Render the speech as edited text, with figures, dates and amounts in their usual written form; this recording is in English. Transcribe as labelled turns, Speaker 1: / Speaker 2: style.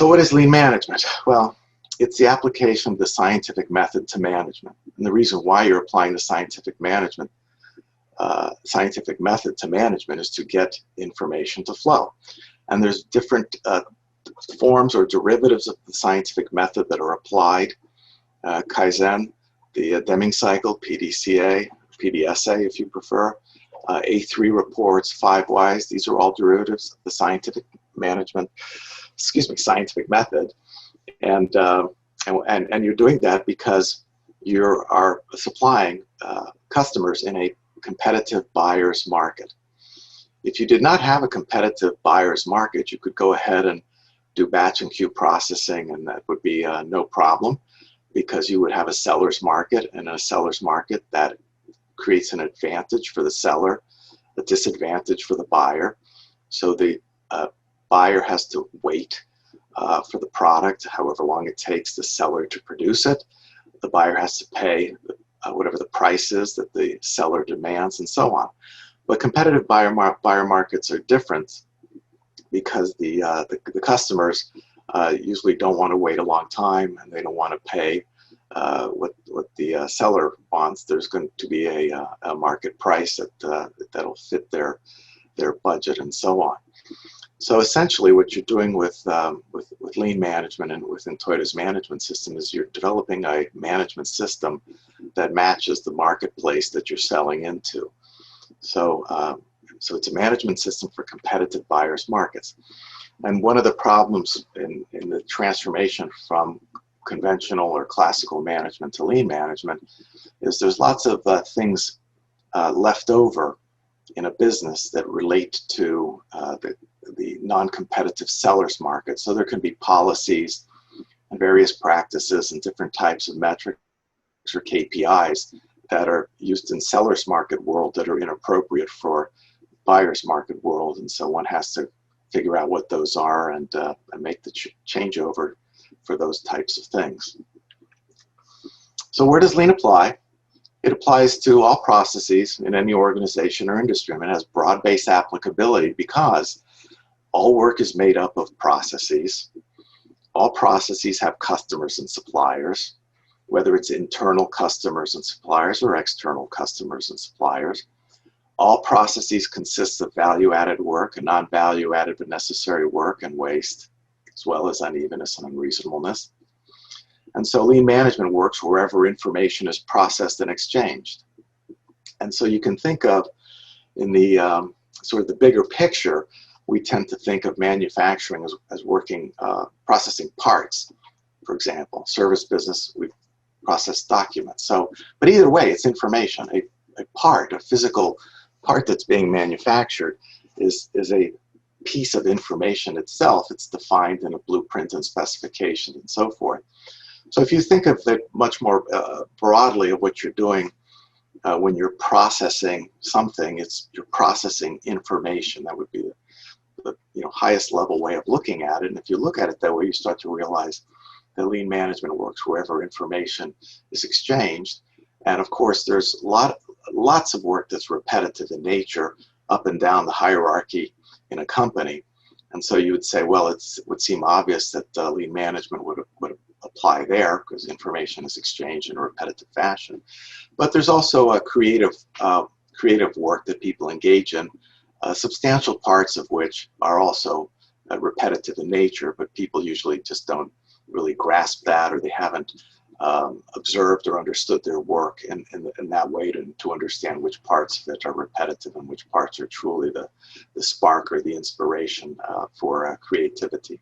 Speaker 1: So what is lean management? Well, it's the application of the scientific method to management. And the reason why you're applying the scientific method to management is to get information to flow. And there's different forms or derivatives of the scientific method that are applied. Kaizen, the Deming cycle, PDCA, PDSA if you prefer, A3 reports, 5 Whys, these are all derivatives of the scientific method. And you're doing that because you are supplying customers in a competitive buyer's market. If you did not have a competitive buyer's market, you could go ahead and do batch and queue processing, and that would be no problem, because you would have a seller's market, and in a seller's market that creates an advantage for the seller, a disadvantage for the buyer. So the buyer has to wait for the product, however long it takes the seller to produce it. The buyer has to pay whatever the price is that the seller demands, and so on. But competitive buyer markets are different because the customers usually don't want to wait a long time, and they don't want to pay what the seller wants. There's going to be a market price that'll fit their budget, and so on. So essentially, what you're doing with lean management and within Toyota's management system is you're developing a management system that matches the marketplace that you're selling into. So it's a management system for competitive buyers markets. And one of the problems in the transformation from conventional or classical management to lean management is there's lots of things left over in a business that relate to the non-competitive seller's market. So there can be policies and various practices and different types of metrics or KPIs that are used in seller's market world that are inappropriate for buyer's market world. And so one has to figure out what those are and make the changeover for those types of things. So where does lean apply? It applies to all processes in any organization or industry. I mean, it has broad-based applicability because all work is made up of processes. All processes have customers and suppliers, whether it's internal customers and suppliers or external customers and suppliers. All processes consist of value-added work and non-value-added but necessary work and waste, as well as unevenness and unreasonableness. And so lean management works wherever information is processed and exchanged. And so you can think of, in the sort of the bigger picture, we tend to think of manufacturing as working, processing parts, for example. Service business, we process documents. So, but either way, it's information. A part, a physical part that's being manufactured is a piece of information itself. It's defined in a blueprint and specification and so forth. So if you think of it much more broadly of what you're doing when you're processing something, you're processing information. That would be the highest level way of looking at it. And if you look at it that way, you start to realize that lean management works wherever information is exchanged. And of course, there's lots of work that's repetitive in nature up and down the hierarchy in a company. And so you would say, well, it would seem obvious that lean management would apply there because information is exchanged in a repetitive fashion. But there's also a creative work that people engage in, substantial parts of which are also repetitive in nature, but people usually just don't really grasp that, or they haven't observed or understood their work in that way to understand which parts of it are repetitive and which parts are truly the spark or the inspiration for creativity.